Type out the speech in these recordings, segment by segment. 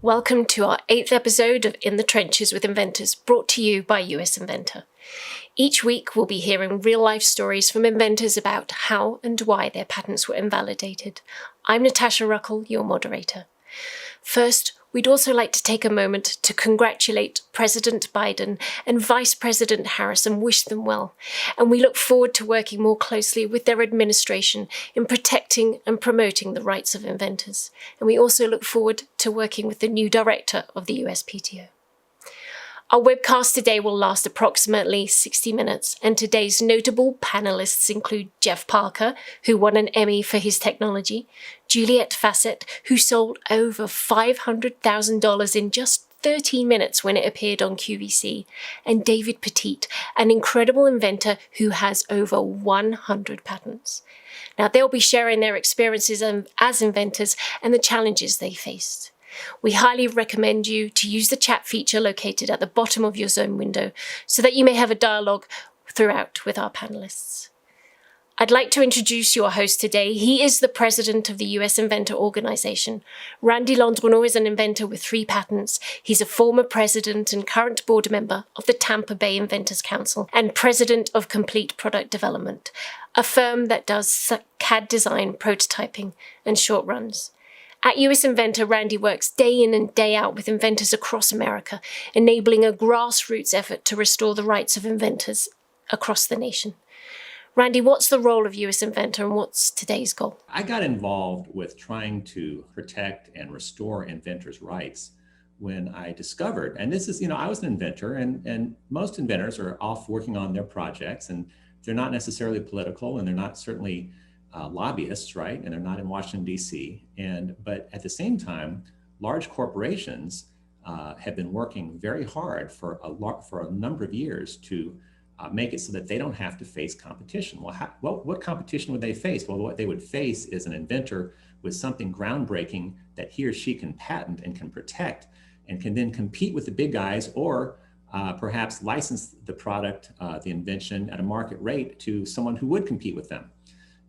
Welcome to our 8th episode of In the Trenches with Inventors, brought to you by US Inventor. Each week we'll be hearing real-life stories from inventors about how and why their patents were invalidated. I'm Natasha Ruckle, your moderator. First, we'd also like to take a moment to congratulate President Biden and Vice President Harris and wish them well. And we look forward to working more closely with their administration in protecting and promoting the rights of inventors. And we also look forward to working with the new director of the USPTO. Our webcast today will last approximately 60 minutes, and today's notable panelists include Jeff Parker, who won an Emmy for his technology, Juliette Fassett, who sold over $500,000 in just 13 minutes when it appeared on QVC, and David Petite, an incredible inventor who has over 100 patents. Now, they'll be sharing their experiences as inventors and the challenges they faced. We highly recommend you to use the chat feature located at the bottom of your Zoom window so that you may have a dialogue throughout with our panelists. I'd like to introduce your host today. He is the president of the US Inventor organization. Randy Londreno is an inventor with 3 patents. He's a former president and current board member of the Tampa Bay Inventors Council and president of Complete Product Development, a firm that does CAD design, prototyping, and short runs. At US Inventor, Randy works day in and day out with inventors across America, enabling a grassroots effort to restore the rights of inventors across the nation. Randy, what's the role of US Inventor and what's today's goal? I got involved with trying to protect and restore inventors' rights when I discovered, and this is, I was an inventor and most inventors are off working on their projects and they're not necessarily political and they're not certainly lobbyists, right? And they're not in Washington, D.C. But at the same time, large corporations have been working very hard for a number of years to make it so that they don't have to face competition. Well, what competition would they face? Well, what they would face is an inventor with something groundbreaking that he or she can patent and can protect and can then compete with the big guys or perhaps license the product, the invention at a market rate to someone who would compete with them.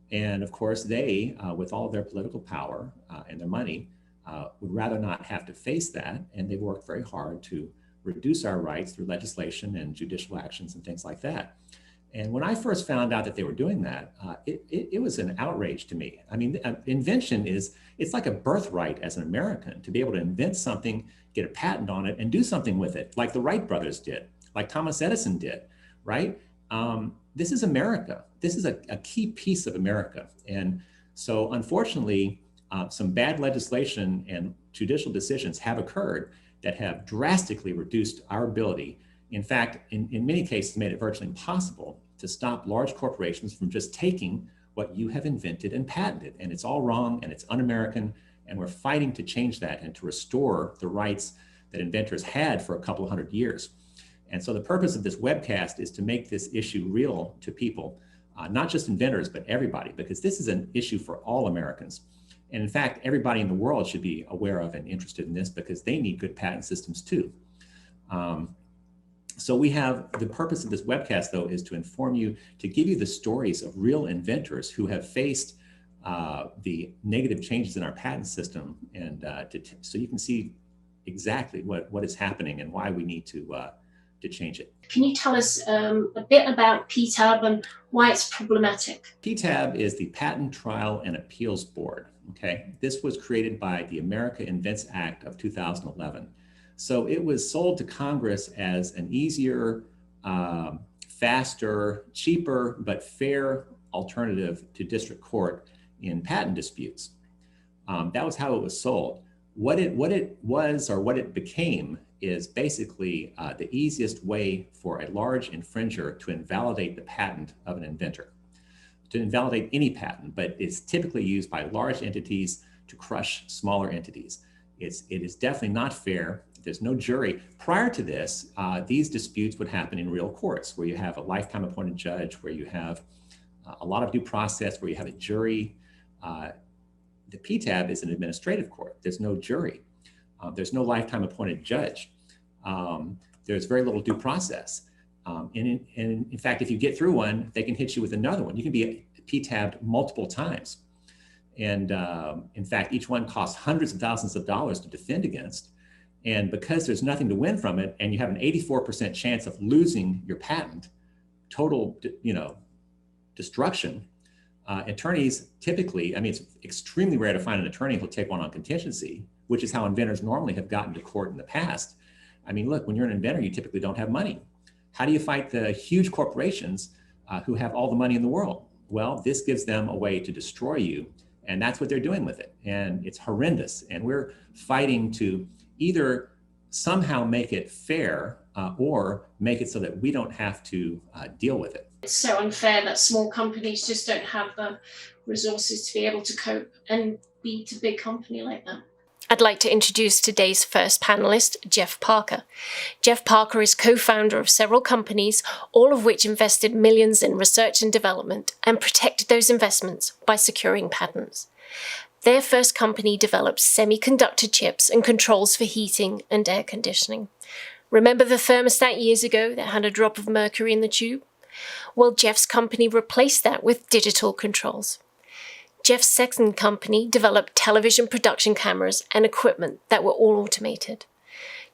And of course, they, with all of their political power and their money, would rather not have to face that. And they've worked very hard to reduce our rights through legislation and judicial actions and things like that. And when I first found out that they were doing that, it was an outrage to me. I mean, invention it's like a birthright as an American to be able to invent something, get a patent on it, and do something with it, like the Wright brothers did, like Thomas Edison did, right? This is America. This is a key piece of America. And so unfortunately, some bad legislation and judicial decisions have occurred that have drastically reduced our ability. In fact, in many cases, made it virtually impossible to stop large corporations from just taking what you have invented and patented. And it's all wrong and it's un-American. And we're fighting to change that and to restore the rights that inventors had for a couple of hundred years. And so the purpose of this webcast is to make this issue real to people, not just inventors, but everybody, because this is an issue for all Americans. And in fact, everybody in the world should be aware of and interested in this because they need good patent systems too. So we have, the purpose of this webcast though, is to inform you, to give you the stories of real inventors who have faced the negative changes in our patent system and so you can see exactly what is happening and why we need to change it. Can you tell us a bit about PTAB and why it's problematic? PTAB is the Patent Trial and Appeals Board. Okay, this was created by the America Invents Act of 2011. So it was sold to Congress as an easier, faster, cheaper, but fair alternative to district court in patent disputes. That was how it was sold. What it was or what it became is basically the easiest way for a large infringer to invalidate the patent of an inventor, to invalidate any patent, but it's typically used by large entities to crush smaller entities. It is definitely not fair. There's no jury. Prior to this, these disputes would happen in real courts where you have a lifetime appointed judge, where you have a lot of due process, where you have a jury. The PTAB is an administrative court. There's no jury. There's no lifetime appointed judge. There's very little due process. And in fact, if you get through one, they can hit you with another one. You can be PTAB'd multiple times. And in fact, each one costs hundreds of thousands of dollars to defend against. And because there's nothing to win from it, and you have an 84% chance of losing your patent, total, destruction, attorneys typically, it's extremely rare to find an attorney who'll take one on contingency, which is how inventors normally have gotten to court in the past. Look, when you're an inventor, you typically don't have money. How do you fight the huge corporations who have all the money in the world? Well, this gives them a way to destroy you, and that's what they're doing with it. And it's horrendous. And we're fighting to either somehow make it fair or make it so that we don't have to deal with it. It's so unfair that small companies just don't have the resources to be able to cope and beat a big company like that. I'd like to introduce today's first panelist, Jeff Parker. Jeff Parker is co-founder of several companies, all of which invested millions in research and development and protected those investments by securing patents. Their first company developed semiconductor chips and controls for heating and air conditioning. Remember the thermostat years ago that had a drop of mercury in the tube? Well, Jeff's company replaced that with digital controls. Jeff's second company developed television production cameras and equipment that were all automated.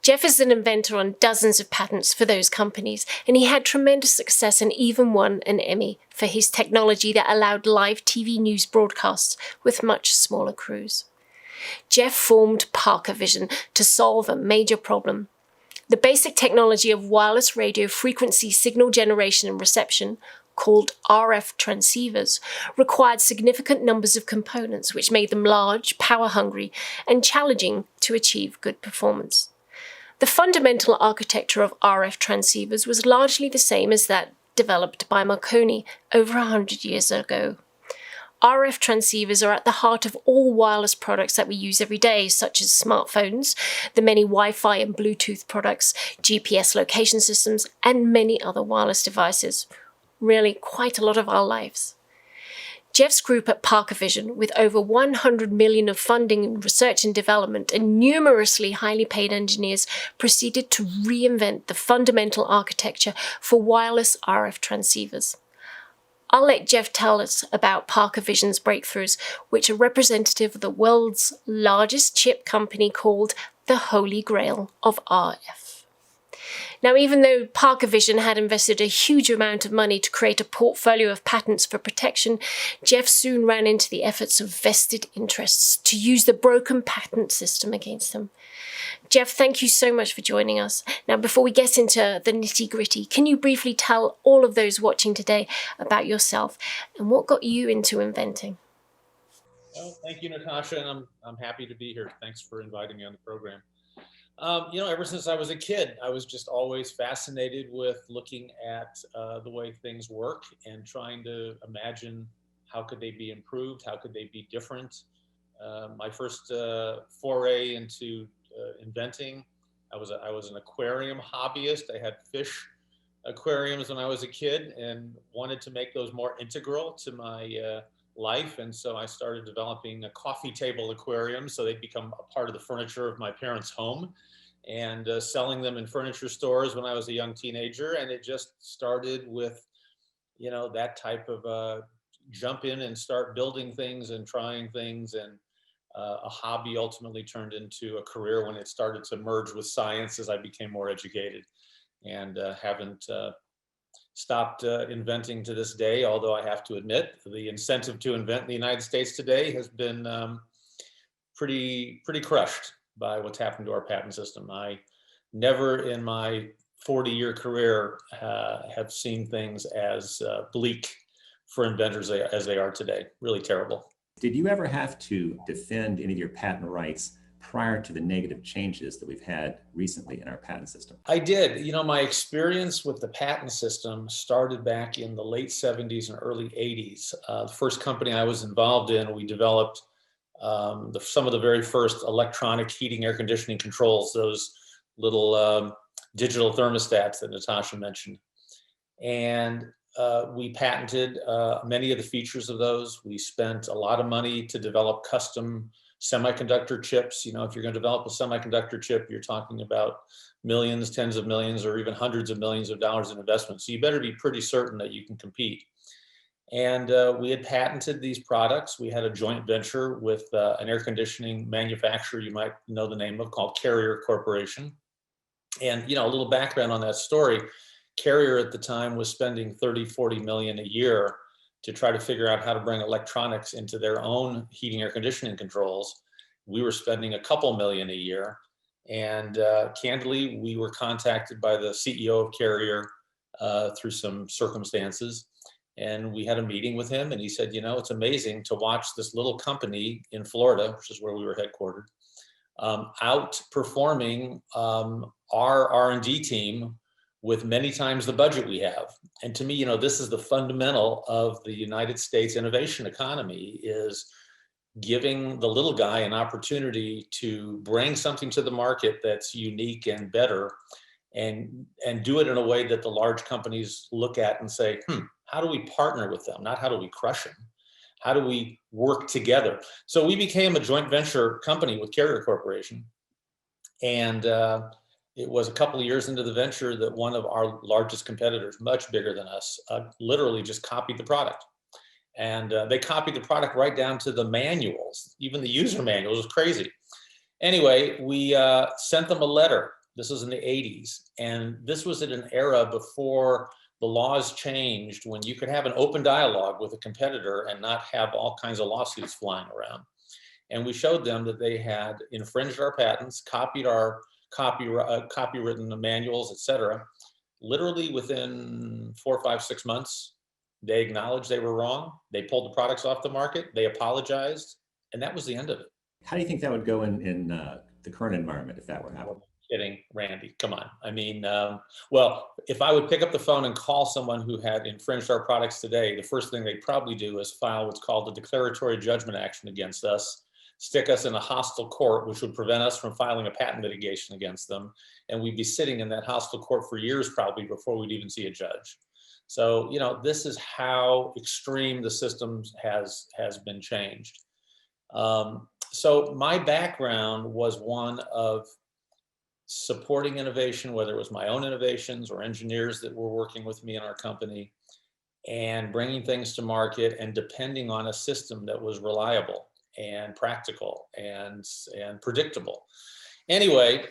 Jeff is an inventor on dozens of patents for those companies, and he had tremendous success and even won an Emmy for his technology that allowed live TV news broadcasts with much smaller crews. Jeff formed ParkerVision to solve a major problem. The basic technology of wireless radio frequency signal generation and reception, called RF transceivers, required significant numbers of components, which made them large, power-hungry, and challenging to achieve good performance. The fundamental architecture of RF transceivers was largely the same as that developed by Marconi over 100 years ago. RF transceivers are at the heart of all wireless products that we use every day, such as smartphones, the many Wi-Fi and Bluetooth products, GPS location systems, and many other wireless devices. Really, quite a lot of our lives. Jeff's group at ParkerVision, with over 100 million of funding in research and development and numerously highly paid engineers, proceeded to reinvent the fundamental architecture for wireless RF transceivers. I'll let Jeff tell us about ParkerVision's breakthroughs, which are representative of the world's largest chip company called the Holy Grail of RF. Now, even though ParkerVision had invested a huge amount of money to create a portfolio of patents for protection, Jeff soon ran into the efforts of vested interests to use the broken patent system against them. Jeff, thank you so much for joining us. Now, before we get into the nitty-gritty, can you briefly tell all of those watching today about yourself and what got you into inventing? Well, thank you, Natasha, and I'm happy to be here. Thanks for inviting me on the program. Ever since I was a kid, I was just always fascinated with looking at the way things work and trying to imagine how could they be improved, how could they be different. My first foray into inventing, I was an aquarium hobbyist. I had fish aquariums when I was a kid and wanted to make those more integral to my life. And so I started developing a coffee table aquarium so they'd become a part of the furniture of my parents' home, and selling them in furniture stores when I was a young teenager. And it just started with, that type of jump in and start building things and trying things. And a hobby ultimately turned into a career when it started to merge with science as I became more educated, and haven't stopped inventing to this day. Although I have to admit, the incentive to invent in the United States today has been pretty crushed by what's happened to our patent system. I never in my 40-year career have seen things as bleak for inventors as they are today. Really terrible. Did you ever have to defend any of your patent rights prior to the negative changes that we've had recently in our patent system? I did. My experience with the patent system started back in the late 70s and early 80s. The first company I was involved in, we developed some of the very first electronic heating, air conditioning controls, those little digital thermostats that Natasha mentioned. And we patented many of the features of those. We spent a lot of money to develop custom semiconductor chips. If you're going to develop a semiconductor chip, you're talking about millions, tens of millions, or even hundreds of millions of dollars in investment. So you better be pretty certain that you can compete. And we had patented these products. We had a joint venture with an air conditioning manufacturer you might know the name of, called Carrier Corporation. And, a little background on that story. Carrier at the time was spending 30, 40 million a year to try to figure out how to bring electronics into their own heating air conditioning controls. We were spending a couple million a year. And candidly, we were contacted by the CEO of Carrier through some circumstances. And we had a meeting with him, and he said, it's amazing to watch this little company in Florida, which is where we were headquartered, outperforming our R&D team with many times the budget we have. And to me, this is the fundamental of the United States innovation economy, is giving the little guy an opportunity to bring something to the market that's unique and better, and do it in a way that the large companies look at and say, how do we partner with them? Not how do we crush them? How do we work together? So we became a joint venture company with Carrier Corporation. And it was a couple of years into the venture that one of our largest competitors, much bigger than us, literally just copied the product. And they copied the product right down to the manuals, even the user manuals. It was crazy. Anyway, we sent them a letter. This was in the 80s. And this was at an era before the laws changed, when you could have an open dialogue with a competitor and not have all kinds of lawsuits flying around. And we showed them that they had infringed our patents, copied our copywritten manuals, et cetera. Literally within 4, 5, 6 months, they acknowledged they were wrong. They pulled the products off the market. They apologized, and that was the end of it. How do you think that would go in the current environment if that were happening? Kidding, Randy, come on. I mean, well, if I would pick up the phone and call someone who had infringed our products today, the first thing they'd probably do is file what's called a declaratory judgment action against us, stick us in a hostile court, which would prevent us from filing a patent litigation against them. And we'd be sitting in that hostile court for years probably before we'd even see a judge. So, this is how extreme the system has been changed. So my background was one of supporting innovation, whether it was my own innovations or engineers that were working with me in our company, and bringing things to market and depending on a system that was reliable and practical and predictable. Anyway,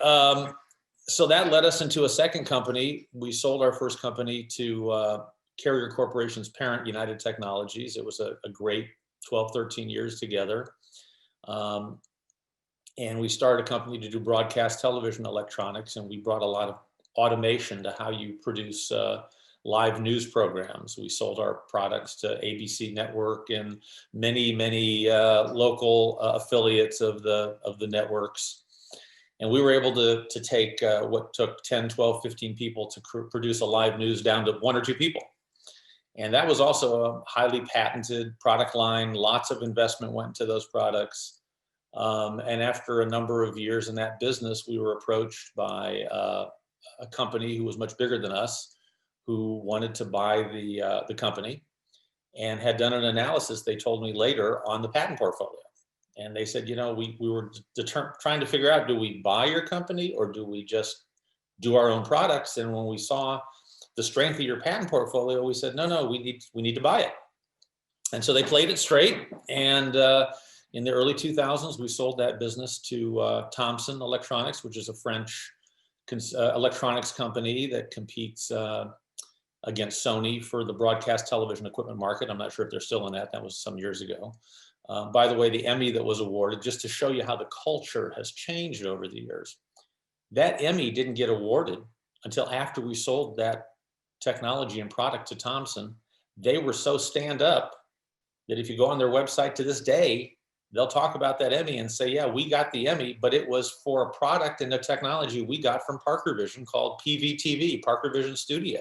so that led us into a second company. We sold our first company to Carrier Corporation's parent, United Technologies. It was a great 12, 13 years together. And we started a company to do broadcast television electronics, and we brought a lot of automation to how you produce live news programs. We sold our products to ABC Network and many local affiliates of the networks. And we were able to take what took 10, 12, 15 people to produce a live news down to 1 or 2 people. And that was also a highly patented product line. Lots of investment went into those products. And after a number of years in that business, we were approached by a company who was much bigger than us, who wanted to buy the company, and had done an analysis, they told me later, on the patent portfolio. And they said, we were trying to figure out, do we buy your company or do we just do our own products? And when we saw the strength of your patent portfolio, we said, no, we need to buy it. And so they played it straight. And in the early 2000s, we sold that business to Thomson Electronics, which is a French electronics company that competes against Sony for the broadcast television equipment market. I'm not sure if they're still in that. That was some years ago. By the way, the Emmy that was awarded, just to show you how the culture has changed over the years, that Emmy didn't get awarded until after we sold that technology and product to Thomson. They were so stand up that if you go on their website to this day, they'll talk about that Emmy and say, yeah, we got the Emmy, but it was for a product and a technology we got from ParkerVision called PVTV, ParkerVision Studio.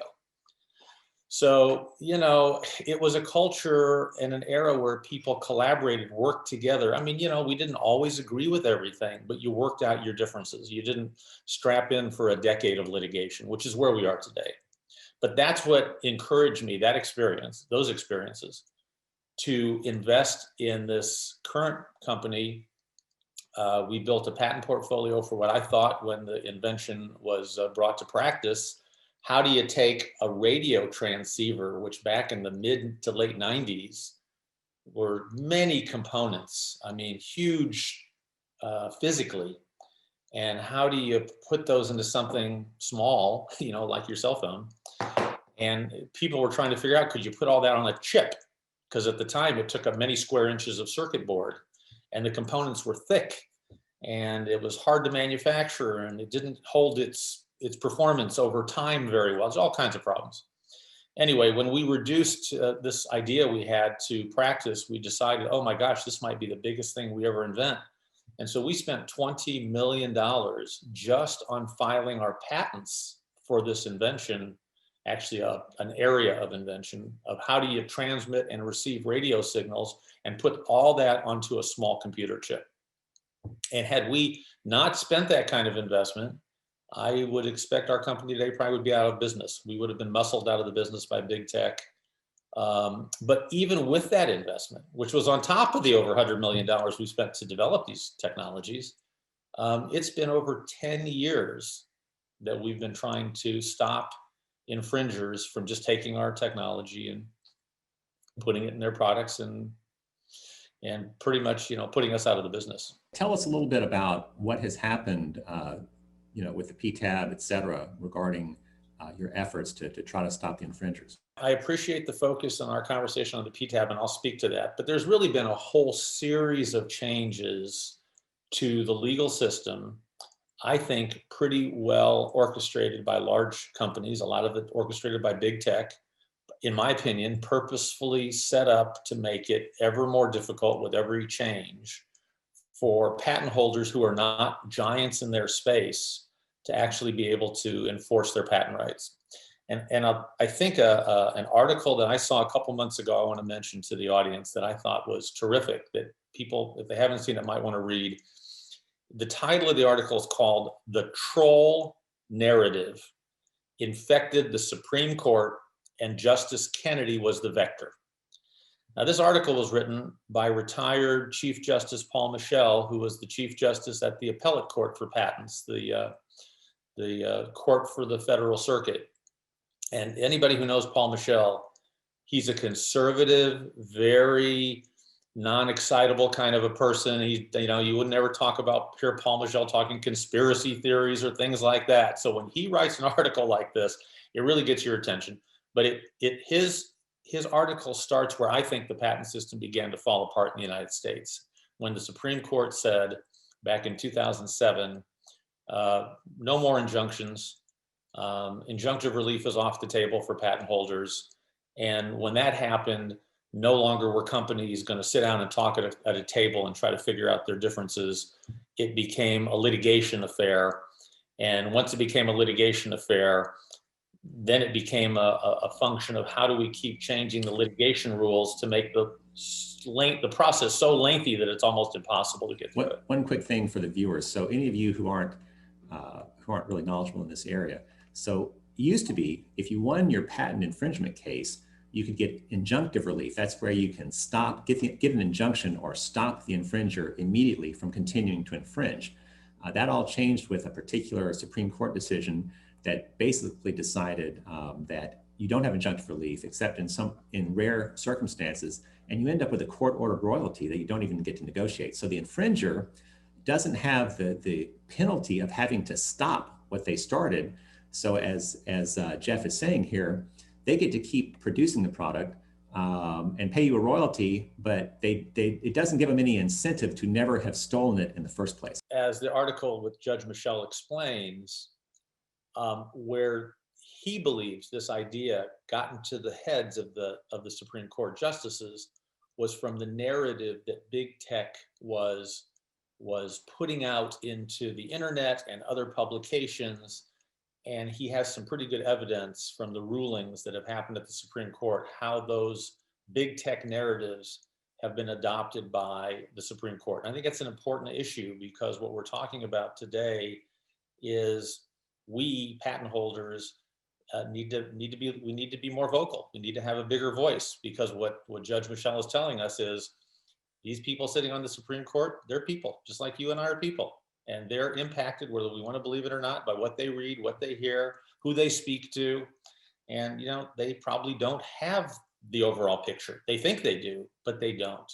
So, it was a culture and an era where people collaborated, worked together. I mean, we didn't always agree with everything, but you worked out your differences. You didn't strap in for a decade of litigation, which is where we are today. But that's what encouraged me, those experiences, to invest in this current company. We built a patent portfolio for what I thought, when the invention was brought to practice, how do you take a radio transceiver, which back in the mid to late 90s were many components, I mean, huge physically, and how do you put those into something small, you know, like your cell phone? And people were trying to figure out, could you put all that on a chip? Because at the time it took up many square inches of circuit board and the components were thick and it was hard to manufacture and it didn't hold its performance over time very well. There's all kinds of problems. Anyway, when we reduced this idea we had to practice, we decided, oh my gosh, this might be the biggest thing we ever invent. And so we spent $20 million just on filing our patents for this invention, actually an area of invention of how do you transmit and receive radio signals and put all that onto a small computer chip. And had we not spent that kind of investment, I would expect our company today probably would be out of business. We would have been muscled out of the business by big tech. But even with that investment, which was on top of the over $100 million we spent to develop these technologies, it's been over 10 years that we've been trying to stop infringers from just taking our technology and putting it in their products and pretty much, you know, putting us out of the business. Tell us a little bit about what has happened, you know, with the PTAB, et cetera, regarding your efforts to try to stop the infringers. I appreciate the focus on our conversation on the PTAB, and I'll speak to that. But there's really been a whole series of changes to the legal system, I think pretty well orchestrated by large companies, a lot of it orchestrated by big tech, in my opinion, purposefully set up to make it ever more difficult with every change for patent holders who are not giants in their space to actually be able to enforce their patent rights. And I think an article that I saw a couple months ago, I want to mention to the audience that I thought was terrific, that people, if they haven't seen it, might want to read. The title of the article is called "The Troll Narrative Infected the Supreme Court and Justice Kennedy Was the Vector." Now, this article was written by retired Chief Justice Paul Michel, who was the Chief Justice at the Appellate Court for Patents, the court for the Federal Circuit. And anybody who knows Paul Michel, he's a conservative, very non-excitable kind of a person. He, you know, you would never talk about pure Paul Michel talking conspiracy theories or things like that. So when he writes an article like this, it really gets your attention. But his article starts where I think the patent system began to fall apart in the United States, when the Supreme Court said back in 2007, no more injunctions. Injunctive relief is off the table for patent holders. And when that happened, no longer were companies going to sit down and talk at a table and try to figure out their differences. It became a litigation affair. And once it became a litigation affair, then it became a function of how do we keep changing the litigation rules to make the process so lengthy that it's almost impossible to get through it. One quick thing for the viewers. So any of you who aren't really knowledgeable in this area. So it used to be, if you won your patent infringement case, you could get injunctive relief. That's where you can get an injunction or stop the infringer immediately from continuing to infringe. That all changed with a particular Supreme Court decision that basically decided that you don't have injunctive relief except in rare circumstances, and you end up with a court-ordered royalty that you don't even get to negotiate. So the infringer doesn't have the penalty of having to stop what they started. So as Jeff is saying here, they get to keep producing the product and pay you a royalty, but it doesn't give them any incentive to never have stolen it in the first place. As the article with Judge Michel explains, where he believes this idea got into the heads of the Supreme Court justices was from the narrative that big tech was putting out into the internet and other publications. And he has some pretty good evidence from the rulings that have happened at the Supreme Court, how those big tech narratives have been adopted by the Supreme Court. And I think it's an important issue because what we're talking about today is we patent holders need to be more vocal. We need to have a bigger voice, because what Judge Michel is telling us is these people sitting on the Supreme Court, they're people just like you and I are people. And they're impacted, whether we want to believe it or not, by what they read, what they hear, who they speak to. And, they probably don't have the overall picture. They think they do, but they don't.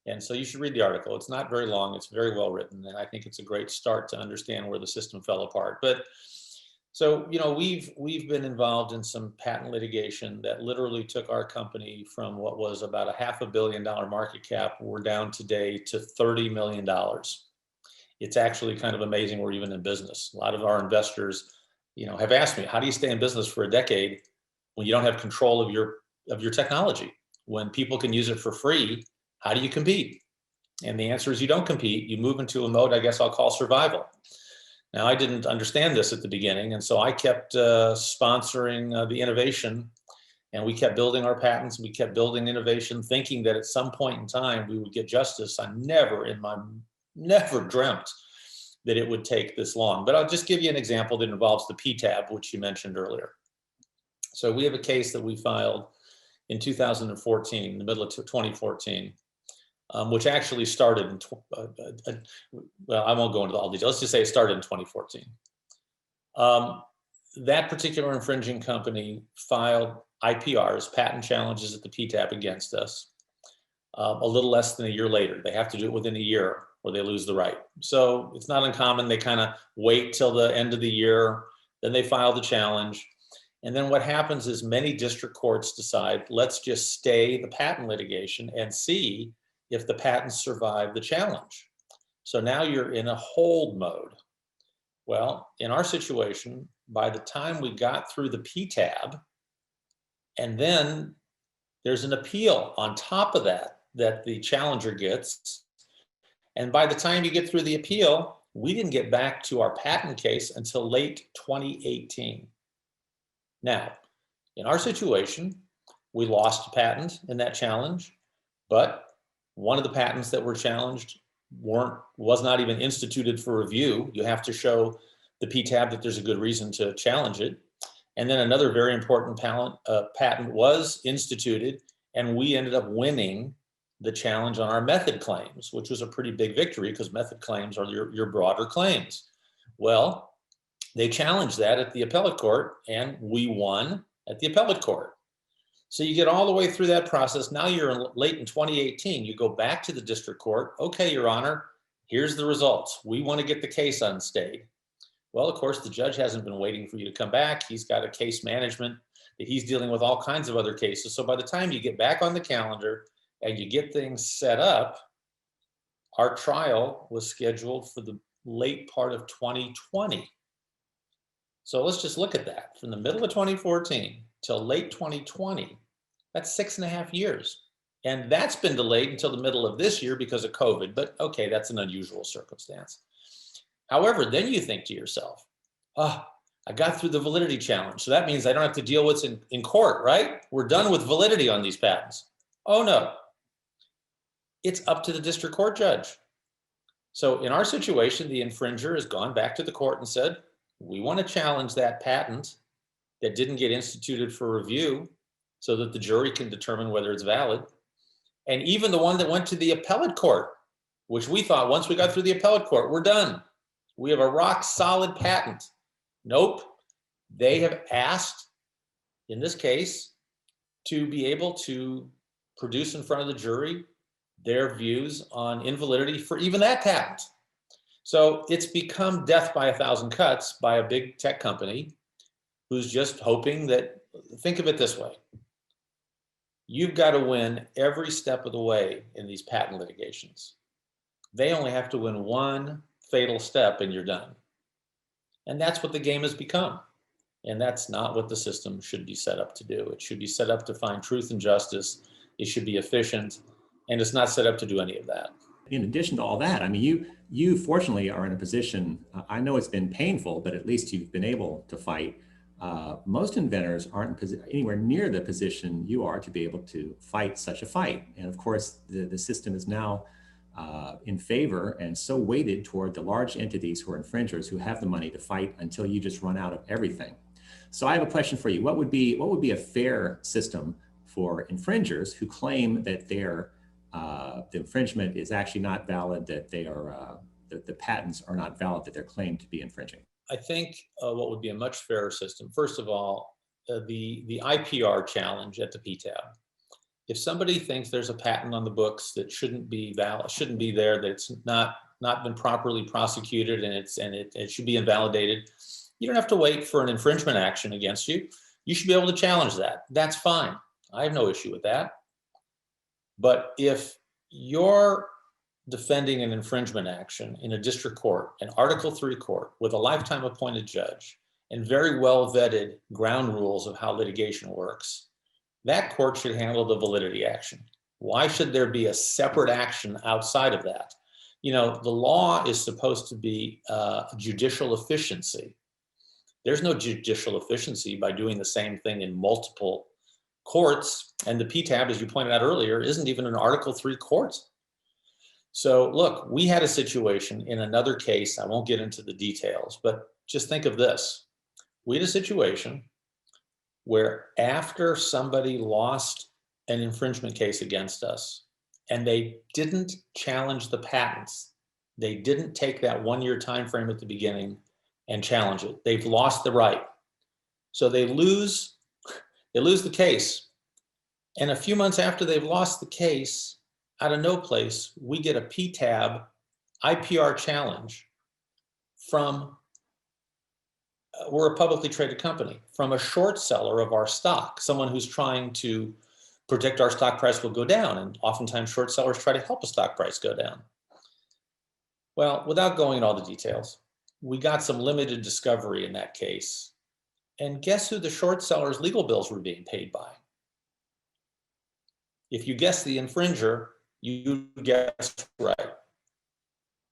And so you should read the article. It's not very long. It's very well written. And I think it's a great start to understand where the system fell apart. But so, we've been involved in some patent litigation that literally took our company from what was about a $500 million market cap. We're down today to $30 million. It's actually kind of amazing we're even in business. A lot of our investors, have asked me, how do you stay in business for a decade when you don't have control of your technology? When people can use it for free, how do you compete? And the answer is you don't compete. You move into a mode, I guess I'll call survival. Now, I didn't understand this at the beginning, and so I kept sponsoring the innovation, and we kept building our patents. We kept building innovation, thinking that at some point in time we would get justice. I never dreamt that it would take this long. But I'll just give you an example that involves the PTAB, which you mentioned earlier. So we have a case that we filed in 2014, in the middle of 2014. Which actually started in, well, I won't go into all details. Let's just say it started in 2014. That particular infringing company filed IPRs, patent challenges at the PTAB against us, a little less than a year later. They have to do it within a year or they lose the right. So it's not uncommon. They kind of wait till the end of the year, then they file the challenge. And then what happens is many district courts decide, let's just stay the patent litigation and see if the patents survive the challenge. So now you're in a hold mode. Well, in our situation, by the time we got through the PTAB, and then there's an appeal on top of that the challenger gets. And by the time you get through the appeal, we didn't get back to our patent case until late 2018. Now, in our situation, we lost a patent in that challenge, but one of the patents that were challenged was not even instituted for review. You have to show the PTAB that there's a good reason to challenge it. And then another very important patent was instituted, and we ended up winning the challenge on our method claims, which was a pretty big victory because method claims are your broader claims. Well, they challenged that at the appellate court, and we won at the appellate court. So you get all the way through that process. Now you're late in 2018. You go back to the district court. Okay, Your Honor, here's the results. We want to get the case unstayed. Well, of course, the judge hasn't been waiting for you to come back. He's got a case management that he's dealing with all kinds of other cases. So by the time you get back on the calendar and you get things set up, our trial was scheduled for the late part of 2020. So let's just look at that. From the middle of 2014 till late 2020, that's 6.5 years. And that's been delayed until the middle of this year because of COVID. But okay, that's an unusual circumstance. However, then you think to yourself, I got through the validity challenge. So that means I don't have to deal with what's in court, right? We're done with validity on these patents. Oh no, it's up to the district court judge. So in our situation, the infringer has gone back to the court and said, we want to challenge that patent that didn't get instituted for review so that the jury can determine whether it's valid. And even the one that went to the appellate court, which we thought once we got through the appellate court, we're done. We have a rock solid patent. Nope. They have asked, in this case, to be able to produce in front of the jury their views on invalidity for even that patent. So it's become death by 1,000 cuts by a big tech company who's just hoping that, think of it this way. You've got to win every step of the way in these patent litigations. They only have to win one fatal step and you're done. And that's what the game has become. And that's not what the system should be set up to do. It should be set up to find truth and justice. It should be efficient. And it's not set up to do any of that. In addition to all that, I mean, you fortunately are in a position, I know it's been painful, but at least you've been able to fight. Most inventors aren't anywhere near the position you are to be able to fight such a fight. And of course, the system is now in favor and so weighted toward the large entities who are infringers who have the money to fight until you just run out of everything. So I have a question for you. What would be a fair system for infringers who claim that the infringement is actually not valid, that they are the patents are not valid that they're claimed to be infringing? I think what would be a much fairer system, first of all, the IPR challenge at the PTAB. If somebody thinks there's a patent on the books that shouldn't be valid, shouldn't be there, that's not been properly prosecuted, and it should be invalidated, you don't have to wait for an infringement action against you. You should be able to challenge that. That's fine. I have no issue with that. But if you're defending an infringement action in a district court, an Article III court with a lifetime appointed judge and very well vetted ground rules of how litigation works, that court should handle the validity action. Why should there be a separate action outside of that? You know, the law is supposed to be judicial efficiency. There's no judicial efficiency by doing the same thing in multiple courts. And the PTAB, as you pointed out earlier, isn't even an Article III court. So look, we had a situation in another case. I won't get into the details, but just think of this. We had a situation where after somebody lost an infringement case against us and they didn't challenge the patents, they didn't take that 1-year time frame at the beginning and challenge it. They've lost the right. So they lose the case. And a few months after they've lost the case, out of no place, we get a PTAB IPR challenge from, we're a publicly traded company, from a short seller of our stock, someone who's trying to predict our stock price will go down. And oftentimes short sellers try to help a stock price go down. Well, without going into all the details, we got some limited discovery in that case. And guess who the short seller's legal bills were being paid by? If you guess the infringer, you guessed right.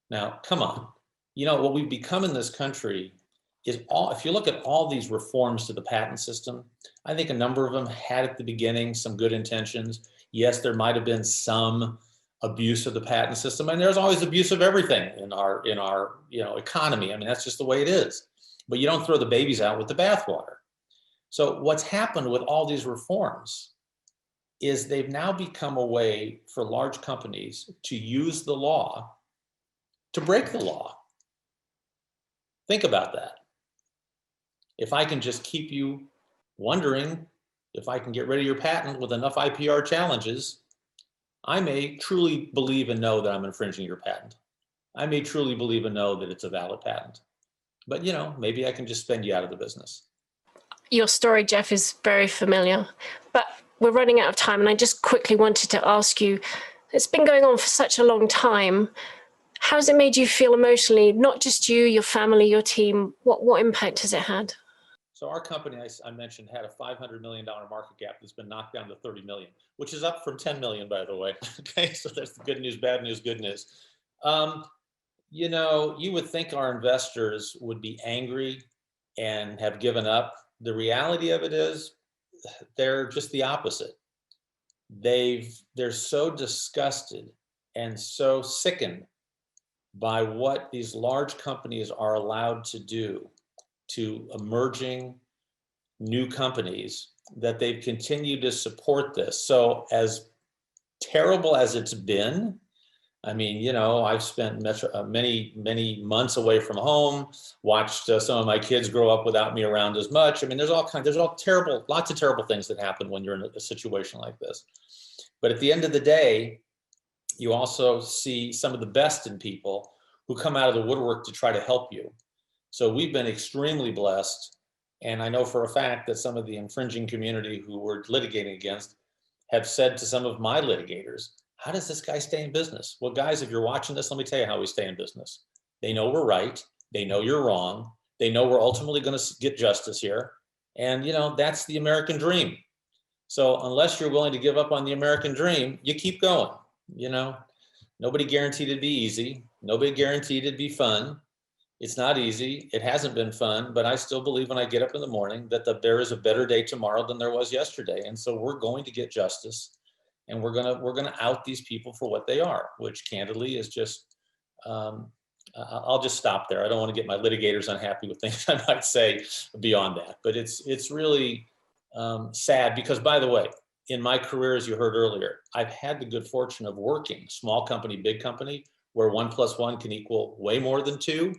Now, come on. You know, what we've become in this country is if you look at all these reforms to the patent system, I think a number of them had at the beginning some good intentions. Yes, there might have been some abuse of the patent system, and there's always abuse of everything in our economy. I mean, that's just the way it is. But you don't throw the babies out with the bathwater. So what's happened with all these reforms is they've now become a way for large companies to use the law to break the law. Think about that. If I can just keep you wondering if I can get rid of your patent with enough IPR challenges, I may truly believe and know that I'm infringing your patent. I may truly believe and know that it's a valid patent. But, you know, maybe I can just spend you out of the business. Your story, Jeff, is very familiar, but we're running out of time, and I just quickly wanted to ask you, it's been going on for such a long time. How's it made you feel emotionally? Not just you, your family, your team. What impact has it had? So our company, I mentioned, had a $500 million market cap that's been knocked down to 30 million, which is up from 10 million, by the way. Okay, so that's the good news, bad news, good news. You know, you would think our investors would be angry and have given up. The reality of it is they're just the opposite. They're so disgusted and so sickened by what these large companies are allowed to do to emerging new companies that they've continued to support this. So as terrible as it's been, I think, you know, I've spent many months away from home, watched some of my kids grow up without me around as much. I mean, there's lots of terrible things that happen when you're in a situation like this. But at the end of the day, you also see some of the best in people who come out of the woodwork to try to help you. So we've been extremely blessed. And I know for a fact that some of the infringing community who we're litigating against have said to some of my litigators, how does this guy stay in business? Well, guys, if you're watching this, let me tell you how we stay in business. They know we're right. They know you're wrong. They know we're ultimately going to get justice here. And, you know, that's the American dream. So unless you're willing to give up on the American dream, you keep going. You know, nobody guaranteed it'd be easy. Nobody guaranteed it'd be fun. It's not easy. It hasn't been fun, but I still believe when I get up in the morning that there is a better day tomorrow than there was yesterday. And so we're going to get justice. And we're gonna out these people for what they are, which candidly is just, I'll just stop there. I don't want to get my litigators unhappy with things I might say beyond that. But it's really sad because, by the way, in my career, as you heard earlier, I've had the good fortune of working small company, big company, where 1 + 1 can equal way more than 2.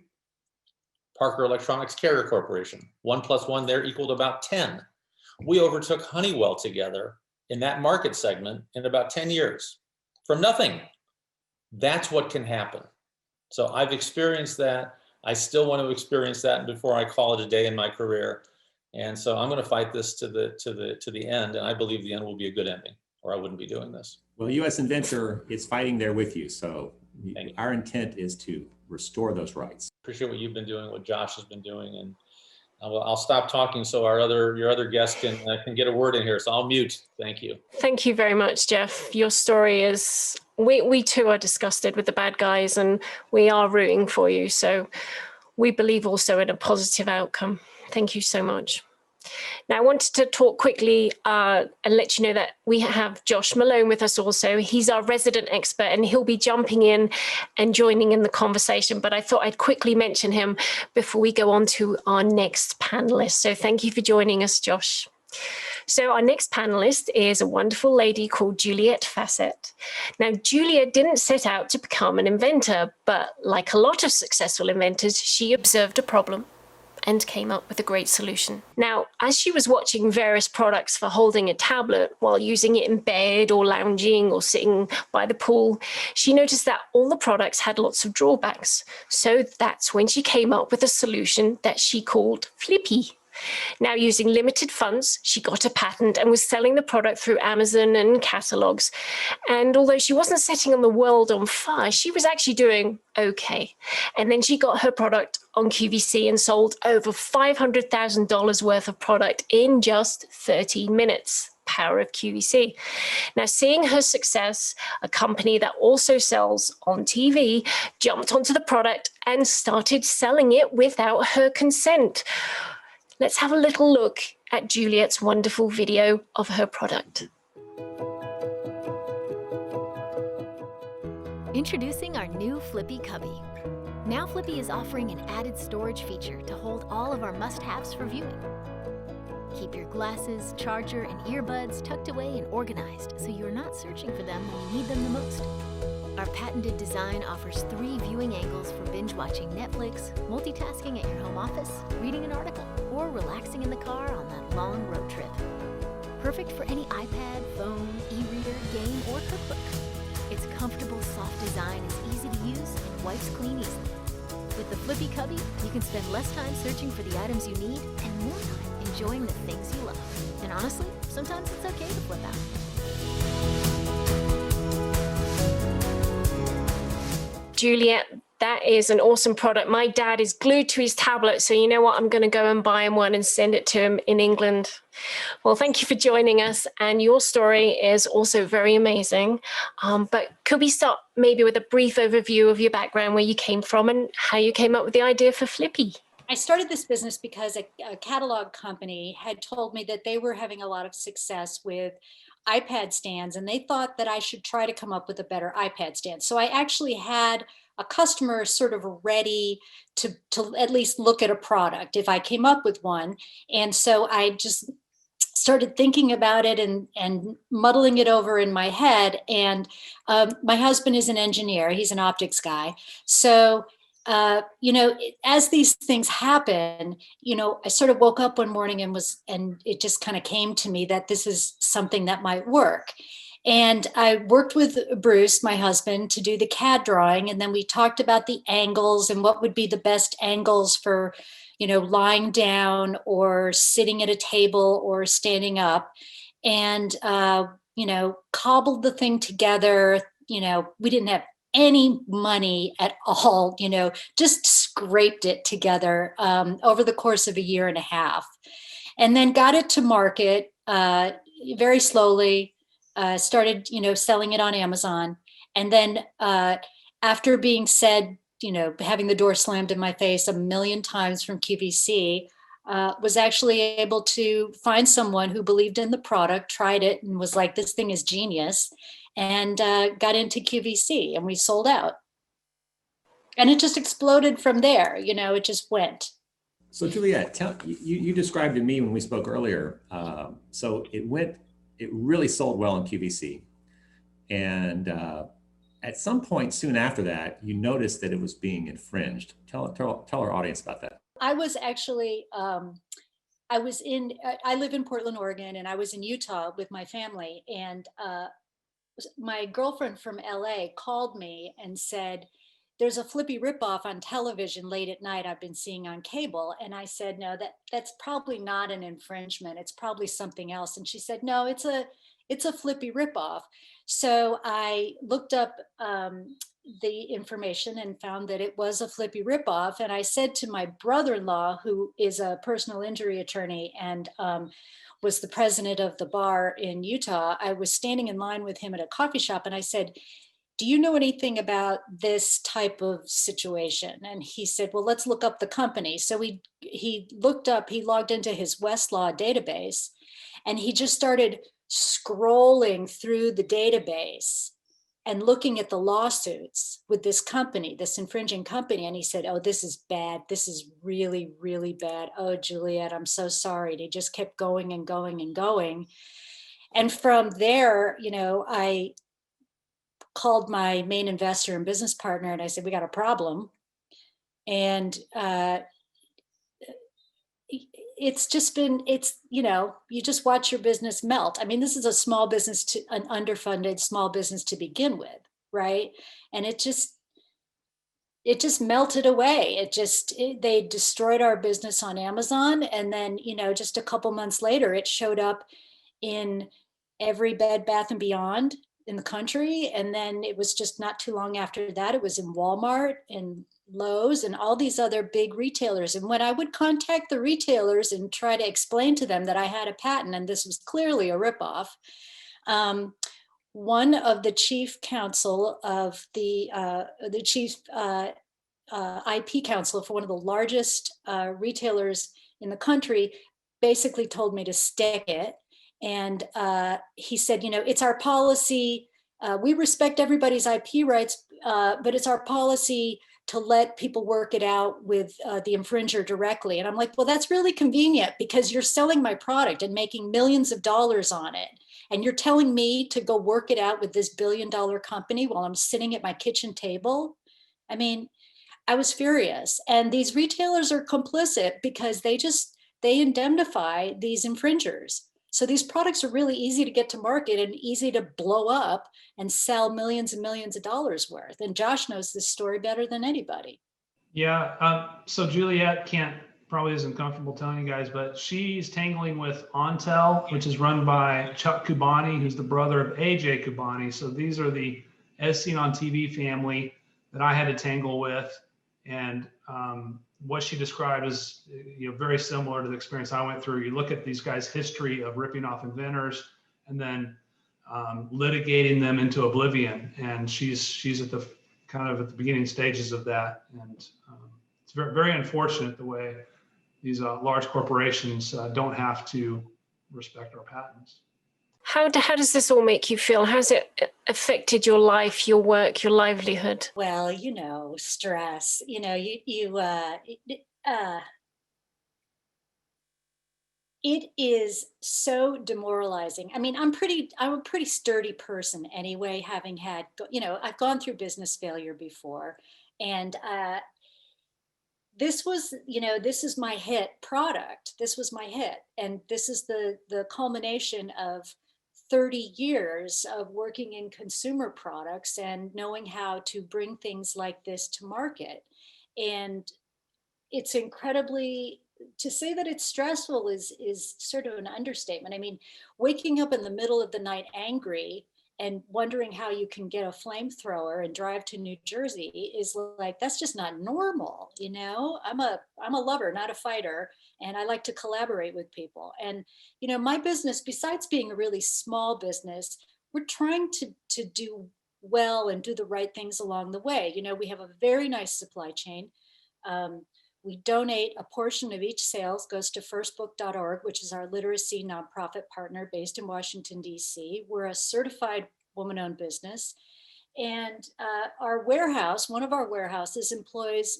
Parker Electronics Carrier Corporation, 1 + 1 there equaled about 10. We overtook Honeywell together in that market segment in about 10 years from nothing. That's what can happen. So I've experienced that. I still want to experience that before I call it a day in my career. And so I'm going to fight this to the end. And I believe the end will be a good ending, or I wouldn't be doing this. Well, US Inventor is fighting there with you. So our intent is to restore those rights. Appreciate what you've been doing, what Josh has been doing. And I'll stop talking so your other guest can get a word in here. So I'll mute. Thank you. Thank you very much, Jeff. Your story is, we too are disgusted with the bad guys, and we are rooting for you. So we believe also in a positive outcome. Thank you so much. Now, I wanted to talk quickly and let you know that we have Josh Malone with us also. He's our resident expert, and he'll be jumping in and joining in the conversation. But I thought I'd quickly mention him before we go on to our next panelist. So thank you for joining us, Josh. So our next panelist is a wonderful lady called Juliette Fassett. Now, Juliette didn't set out to become an inventor, but like a lot of successful inventors, she observed a problem and came up with a great solution. Now, as she was watching various products for holding a tablet while using it in bed or lounging or sitting by the pool, she noticed that all the products had lots of drawbacks. So that's when she came up with a solution that she called Flippy. Now, using limited funds, she got a patent and was selling the product through Amazon and catalogs. And although she wasn't setting the world on fire, she was actually doing okay. And then she got her product on QVC and sold over $500,000 worth of product in just 30 minutes. Power of QVC. Now, seeing her success, a company that also sells on TV jumped onto the product and started selling it without her consent. Let's have a little look at Juliette's wonderful video of her product. Introducing our new Flippy Cubby. Now Flippy is offering an added storage feature to hold all of our must-haves for viewing. Keep your glasses, charger, and earbuds tucked away and organized so you're not searching for them when you need them the most. Our patented design offers 3 viewing angles for binge-watching Netflix, multitasking at your home office, reading an article, or relaxing in the car on that long road trip. Perfect for any iPad, phone, e-reader, game, or cookbook. Its comfortable, soft design is easy to use and wipes clean easily. With the Flippy Cubby, you can spend less time searching for the items you need and more time enjoying the things you love. And honestly, sometimes it's okay to flip out. Juliette, that is an awesome product. My dad is glued to his tablet, so you know what? I'm going to go and buy him one and send it to him in England. Well, thank you for joining us, and your story is also very amazing. But could we start maybe with a brief overview of your background, where you came from and how you came up with the idea for Flippy? I started this business because a catalog company had told me that they were having a lot of success with iPad stands, and they thought that I should try to come up with a better iPad stand. So I actually had a customer sort of ready to at least look at a product if I came up with one. And so I just started thinking about it and muddling it over in my head. And my husband is an engineer. He's an optics guy. So as these things happen, I sort of woke up one morning and it just kind of came to me that this is something that might work. And I worked with Bruce, my husband, to do the CAD drawing. And then we talked about the angles and what would be the best angles for, lying down or sitting at a table or standing up, and, cobbled the thing together. We didn't have any money at all, just scraped it together over the course of a year and a half, and then got it to market very slowly, started, selling it on Amazon. And then after being said, having the door slammed in my face a million times from QVC, was actually able to find someone who believed in the product, tried it, and was like, this thing is genius, and got into QVC, and we sold out. And it just exploded from there. It just went. So Juliette, you described to me when we spoke earlier, so it really sold well in QVC. And at some point soon after that, you noticed that it was being infringed. Tell our audience about that. I was actually, I live in Portland, Oregon, and I was in Utah with my family. And my girlfriend from LA called me and said, there's a Flippy ripoff on television late at night I've been seeing on cable. And I said, no, that's probably not an infringement. It's probably something else. And she said, no, it's a Flippy ripoff. So I looked up the information and found that it was a Flippy ripoff. And I said to my brother-in-law, who is a personal injury attorney and was the president of the bar in Utah, I was standing in line with him at a coffee shop, and I said, do you know anything about this type of situation? And he said, well, let's look up the company. So he logged into his Westlaw database, and he just started scrolling through the database and looking at the lawsuits with this company, this infringing company. And he said, oh, this is bad. This is really, really bad. Oh, Juliet, I'm so sorry. And he just kept going and going and going. And from there, I called my main investor and business partner, and I said, we got a problem. And it's just been, you just watch your business melt. I mean, this is a small business, an underfunded small business to begin with, right? And it just melted away. They destroyed our business on Amazon. And then, just a couple months later, it showed up in every Bed Bath & Beyond in the country. And then it was just not too long after that, it was in Walmart and Lowe's and all these other big retailers. And when I would contact the retailers and try to explain to them that I had a patent and this was clearly a ripoff, one of the chief counsel of the chief IP counsel for one of the largest retailers in the country basically told me to stick it. And he said, it's our policy. We respect everybody's IP rights, but it's our policy to let people work it out with the infringer directly. And I'm like, well, that's really convenient because you're selling my product and making millions of dollars on it. And you're telling me to go work it out with this billion-dollar company while I'm sitting at my kitchen table. I mean, I was furious. And these retailers are complicit because they indemnify these infringers. So these products are really easy to get to market and easy to blow up and sell millions and millions of dollars worth. And Josh knows this story better than anybody. Yeah. So Juliet probably isn't comfortable telling you guys, but she's tangling with Ontel, which is run by Chuck Kubani, who's the brother of AJ Kubani. So these are the As Seen on TV family that I had to tangle with. And what she described is very similar to the experience I went through. You look at these guys' history of ripping off inventors and then litigating them into oblivion. And she's at the kind of at the beginning stages of that. And it's very, very unfortunate the way these large corporations don't have to respect our patents. How does this all make you feel? How's it affected your life, your work, your livelihood? Well, stress, it is so demoralizing. I mean, I'm a pretty sturdy person anyway, having had, I've gone through business failure before. And this is my hit product. This was my hit. And this is the culmination of 30 years of working in consumer products and knowing how to bring things like this to market. And it's incredibly, to say that it's stressful is sort of an understatement. I mean, waking up in the middle of the night angry and wondering how you can get a flamethrower and drive to New Jersey is like, that's just not normal. I'm a lover, not a fighter. And I like to collaborate with people. And, my business, besides being a really small business, we're trying to do well and do the right things along the way. We have a very nice supply chain. We donate a portion of each sales goes to firstbook.org, which is our literacy nonprofit partner based in Washington, D.C. We're a certified woman-owned business. And our warehouse, one of our warehouses, employs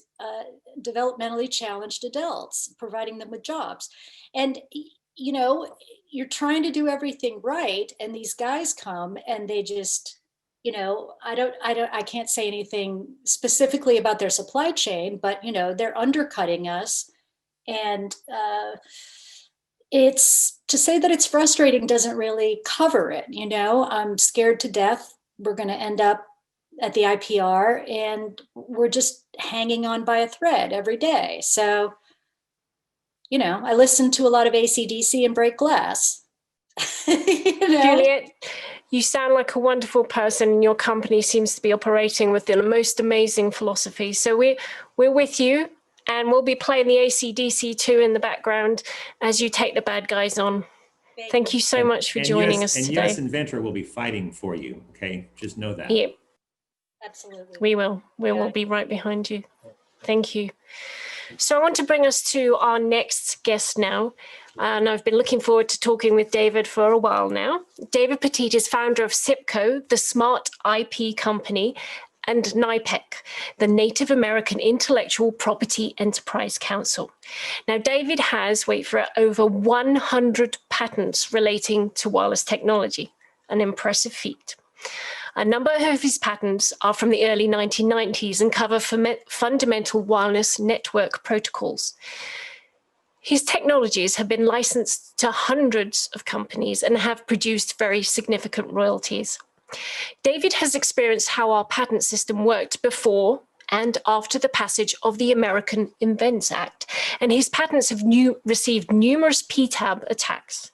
developmentally challenged adults, providing them with jobs. And, you're trying to do everything right. And these guys come and they just I can't say anything specifically about their supply chain, but they're undercutting us. And it's to say that it's frustrating doesn't really cover it. I'm scared to death we're going to end up at the IPR and we're just hanging on by a thread every day. So, I listen to a lot of AC/DC and break glass. Juliet, you sound like a wonderful person, and your company seems to be operating with the most amazing philosophy. So we're with you, and we'll be playing the AC/DC too in the background as you take the bad guys on. Thank you so much for joining us today. And US Inventor will be fighting for you, okay? Just know that. Yep. Absolutely. We will. We will be right behind you. Thank you. So I want to bring us to our next guest now. And I've been looking forward to talking with David for a while now. David Petite is founder of SIPCO, the Smart IP Company, and NIPEC, the Native American Intellectual Property Enterprise Council. Now, David has, wait for it, over 100 patents relating to wireless technology, an impressive feat. A number of his patents are from the early 1990s and cover fundamental wireless network protocols. His technologies have been licensed to hundreds of companies and have produced very significant royalties. David has experienced how our patent system worked before and after the passage of the American Inventors Act, and his patents have received numerous PTAB attacks.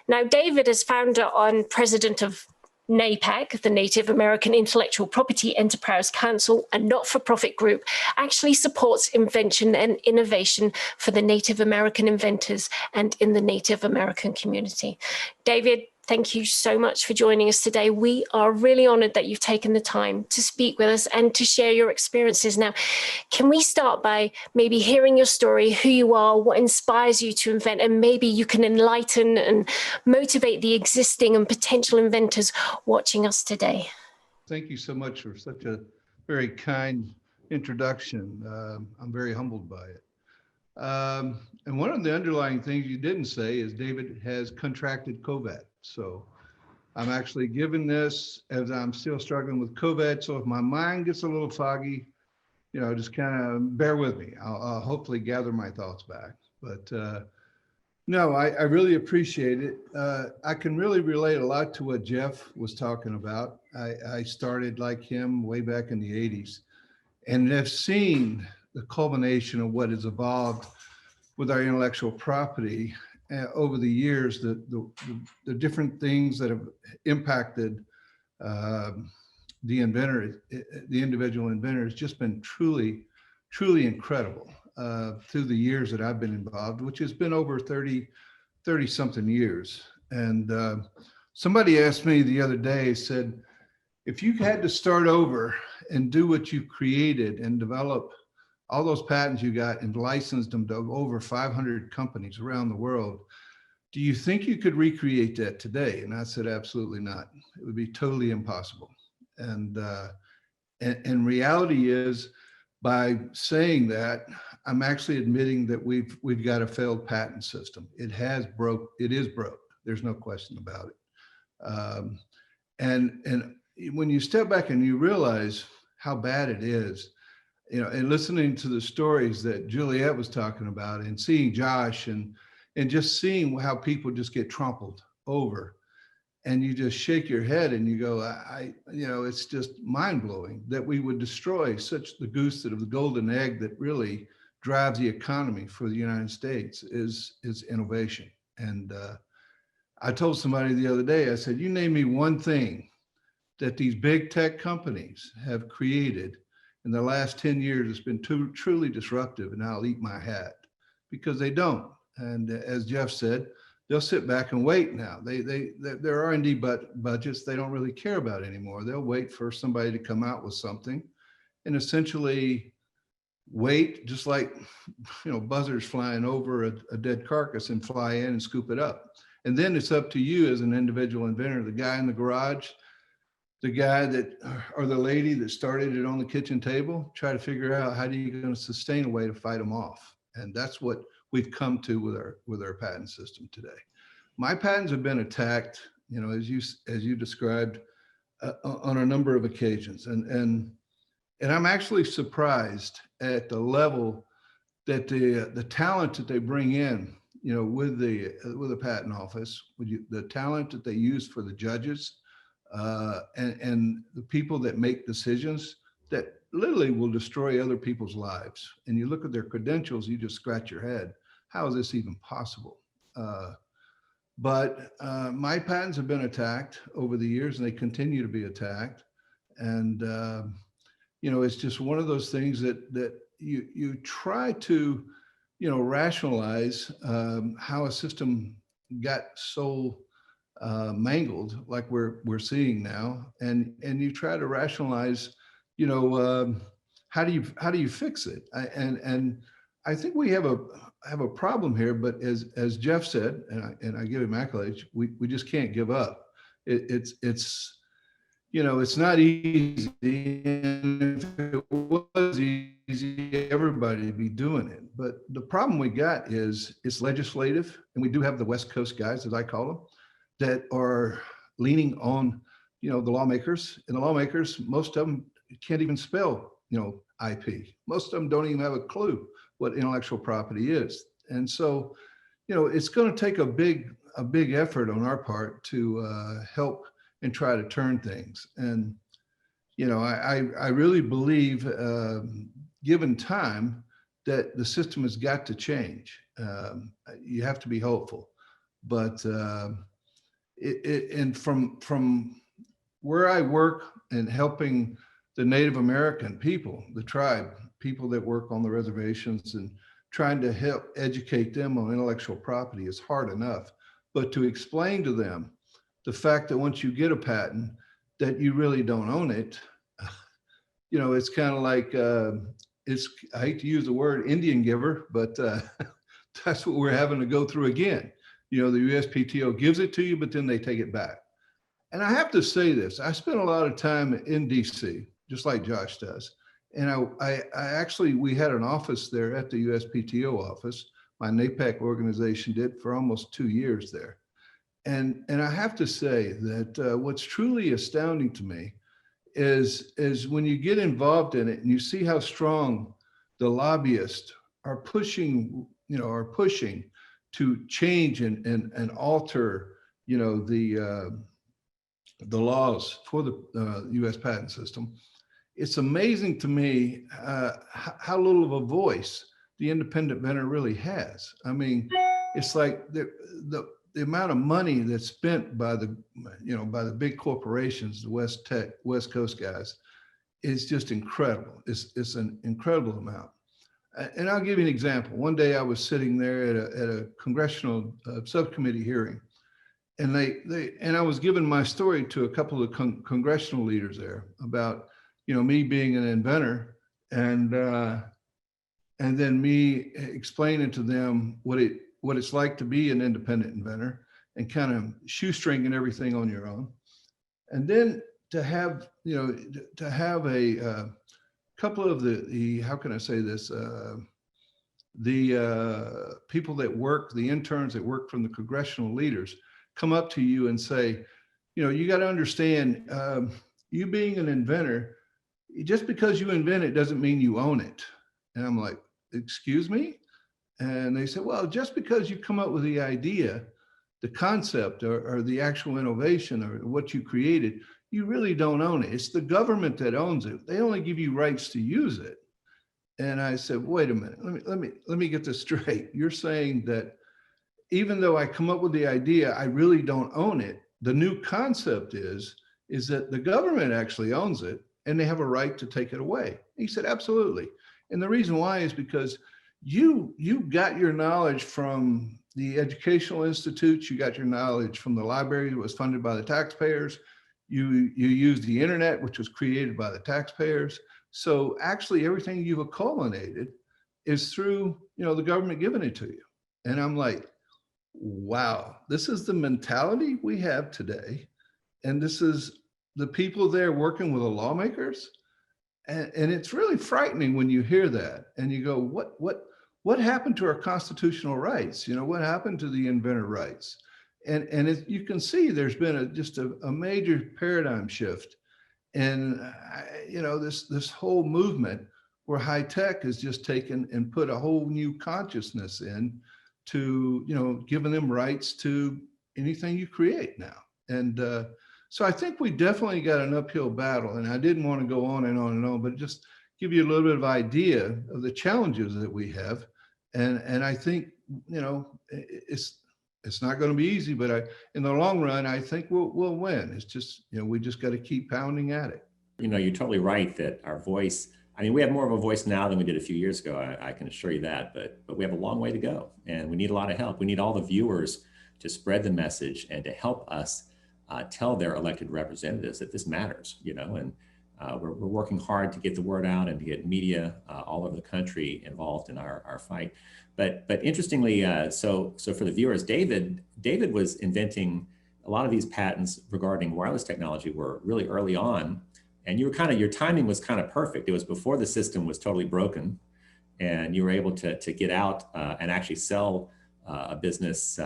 Now, David, as founder and president of NAPAC, the Native American Intellectual Property Enterprise Council, a not-for-profit group, actually supports invention and innovation for the Native American inventors and in the Native American community. David, thank you so much for joining us today. We are really honored that you've taken the time to speak with us and to share your experiences. Now, can we start by maybe hearing your story, who you are, what inspires you to invent, and maybe you can enlighten and motivate the existing and potential inventors watching us today? Thank you so much for such a very kind introduction. I'm very humbled by it. And one of the underlying things you didn't say is David has contracted COVID. So I'm actually giving this as I'm still struggling with COVID. So if my mind gets a little foggy, just kind of bear with me. I'll hopefully gather my thoughts back. But no, I really appreciate it. I can really relate a lot to what Jeff was talking about. I started like him way back in the 80s and have seen the culmination of what has evolved with our intellectual property over the years, the different things that have impacted the inventor, the individual inventor, has just been truly, truly incredible through the years that I've been involved, which has been over 30 something years. And somebody asked me the other day, said, if you had to start over and do what you created and develop all those patents you got and licensed them to over 500 companies around the world, do you think you could recreate that today? And I said, absolutely not. It would be totally impossible. And reality is, by saying that, I'm actually admitting that we've got a failed patent system. It is broke. There's no question about it. And when you step back and you realize how bad it is, and listening to the stories that Juliet was talking about and seeing Josh and just seeing how people just get trampled over, and you just shake your head and you go, it's just mind blowing that we would destroy such the goose that of the golden egg that really drives the economy for the United States is innovation. And I told somebody the other day, I said, you name me one thing that these big tech companies have created in the last 10 years has been truly disruptive, and I'll eat my hat, because they don't. And as Jeff said, they'll sit back and wait now. Their R&D budgets, they don't really care about anymore. They'll wait for somebody to come out with something and essentially wait, just like buzzards flying over a dead carcass, and fly in and scoop it up. And then it's up to you as an individual inventor, the guy in the garage, the guy that, or the lady that started it on the kitchen table, try to figure out how do you going to sustain a way to fight them off. And that's what we've come to with our patent system today. My patents have been attacked, as you described, on a number of occasions. And I'm actually surprised at the level that the talent that they bring in, with the patent office, the talent that they use for the judges, and the people that make decisions that literally will destroy other people's lives. And you look at their credentials, you just scratch your head. How is this even possible? But my patents have been attacked over the years, and they continue to be attacked. And it's just one of those things that you try to rationalize how a system got so mangled like we're seeing now, and you try to rationalize how do you fix it? And I think we have a problem here, but as Jeff said, and I give him accolades, we just can't give up. It's not easy. And if it was easy, everybody would be doing it. But the problem we got is it's legislative, and we do have the West Coast guys, as I call them, that are leaning on, the lawmakers. And the lawmakers, most of them can't even spell, IP. Most of them don't even have a clue what intellectual property is. And so, it's going to take a big effort on our part to help and try to turn things. And, I really believe, given time, that the system has got to change. You have to be hopeful. But and from where I work and helping the Native American people, the tribe, people that work on the reservations, and trying to help educate them on intellectual property is hard enough. But to explain to them the fact that once you get a patent, that you really don't own it, it's kind of like, I hate to use the word Indian giver, but that's what we're having to go through again. The USPTO gives it to you, but then they take it back. And I have to say this, I spent a lot of time in DC, just like Josh does. And I actually, we had an office there at the USPTO office. My NAPAC organization did for almost 2 years there. And I have to say that what's truly astounding to me is when you get involved in it and you see how strong the lobbyists are pushing to change and alter, the laws for the U.S. patent system. It's amazing to me how little of a voice the independent inventor really has. I mean, it's like the amount of money that's spent by the big corporations, the West Coast guys, is just incredible. It's an incredible amount. And I'll give you an example. One day I was sitting there at a congressional subcommittee hearing, and I was giving my story to a couple of congressional leaders there about me being an inventor, and then me explaining to them what it's like to be an independent inventor and kind of shoestringing everything on your own, and then to have a couple of the how can I say this, the people that work, the interns that work from the congressional leaders, come up to you and say, you got to understand, you being an inventor, just because you invent it doesn't mean you own it. And I'm like, excuse me? And they said, well, just because you come up with the idea, the concept, or the actual innovation, or what you created, you really don't own it. It's the government that owns it. They only give you rights to use it. And I said, wait a minute, let me get this straight. You're saying that even though I come up with the idea, I really don't own it. The new concept is that the government actually owns it, and they have a right to take it away. He said, absolutely. And the reason why is because you got your knowledge from the educational institutes, you got your knowledge from the library that was funded by the taxpayers. You use the internet, which was created by the taxpayers. So actually everything you've accumulated is through, the government giving it to you. And I'm like, wow, this is the mentality we have today. And this is the people there working with the lawmakers. And it's really frightening when you hear that and you go, what happened to our constitutional rights? What happened to the inventor rights? and you can see there's been just a major paradigm shift. And, this whole movement where high tech has just taken and put a whole new consciousness in to, giving them rights to anything you create now. And so I think we definitely got an uphill battle. And I didn't want to go on and on and on, but just give you a little bit of idea of the challenges that we have. And I think, it's not going to be easy, but in the long run, I think we'll win. It's just, we just got to keep pounding at it. You're totally right that our voice, we have more of a voice now than we did a few years ago. I can assure you that, but we have a long way to go, and we need a lot of help. We need all the viewers to spread the message and to help us tell their elected representatives that this matters, and we're working hard to get the word out and to get media all over the country involved in our fight. But interestingly, so for the viewers, David was inventing a lot of these patents regarding wireless technology were really early on, and your timing was kind of perfect. It was before the system was totally broken, and you were able to get out and actually sell a business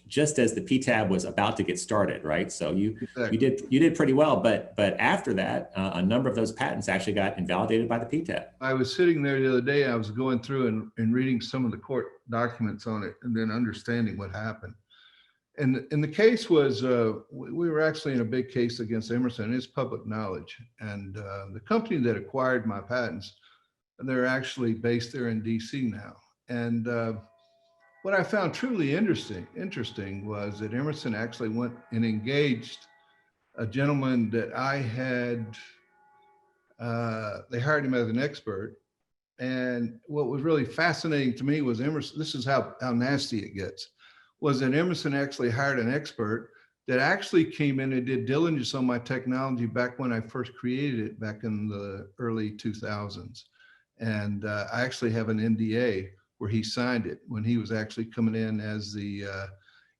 just as the PTAB was about to get started, right? So you did pretty well, but after that, a number of those patents actually got invalidated by the PTAB. I was sitting there the other day, I was going through and reading some of the court documents on it and then understanding what happened. And the case was, we were actually in a big case against Emerson. It's public knowledge. And the company that acquired my patents, they're actually based there in DC now. And what I found truly interesting was that Emerson actually went and engaged a gentleman that I had, they hired him as an expert. And what was really fascinating to me was Emerson, this is how nasty it gets, was that Emerson actually hired an expert that actually came in and did diligence on my technology back when I first created it back in the early 2000s. And I actually have an NDA where he signed it when he was actually coming in as the